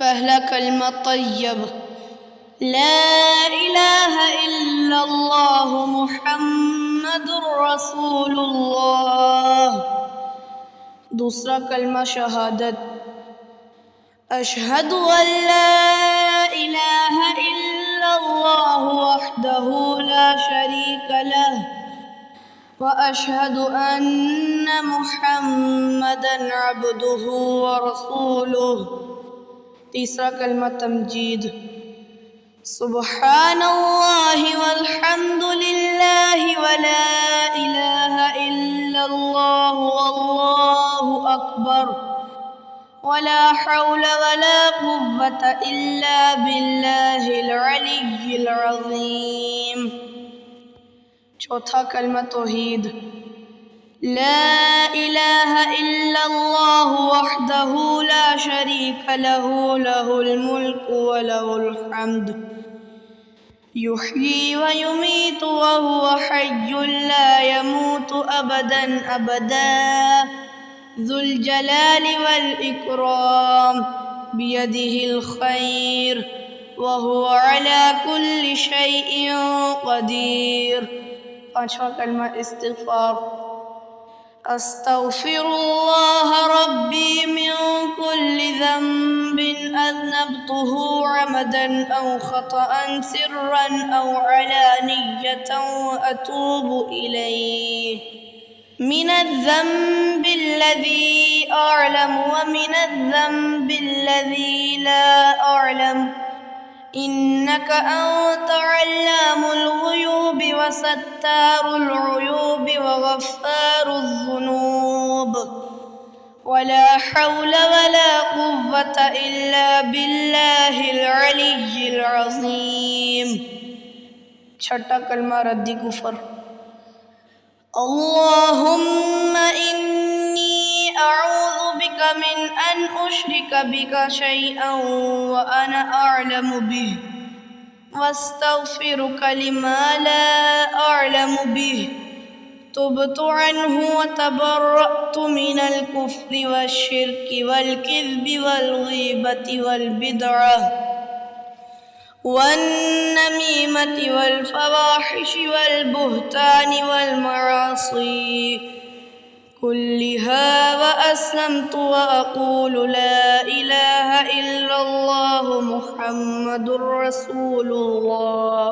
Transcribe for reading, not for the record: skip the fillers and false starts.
پہلا کلمہ طیب، لا الہ الا اللہ محمد رسول اللہ۔ دوسرا کلمہ شہادت، اشہد ان لا الہ الا اللہ وحدہ لا شریک لہ واشہد ان محمدا عبدہ ورسولہ۔ تیسرا کلمہ تمجید، سبحان اللہ والحمد للہ ولا الہ الا اللہ واللہ اکبر ولا حول ولا قوة الا باللہ العلی العظیم۔ چوتھا کلمہ توحید، لا الہ الا اللہ وحدہ لا شریک لہ لہ الملک ولہ الحمد یحیی ویمیت وہو حی لا یموت ابدا ابدا ذو الجلال والاکرام بیدہ الخیر وہو علی کل شیء قدیر۔ پانچواں کلمہ استغفار، استغفر اللہ ربی من کل ذنب اذنبته عمدا او خطأ سرا او علانیة واتوب الیہ من الذنب الذی اعلم ومن الذنب الذی لا اعلم انك انت علام الغیوب وستار العیوب وغفار الذنوب ولا حول ولا قوة الا باللہ العلی العظیم۔ چھٹا کلمہ رد کفر، اللہم انی اعوذ بک من ان اشرک بک شیئا وانا اعلم به واستغفرک لما لا اعلم به تبت عنہ وتبرأت من الكفر والشرك والكذب والغیبة والبدعة والنميمة والفواحش والبهتان والمعاصي كلها وأسلمت وأقول لا إله إلا الله محمد رسول الله۔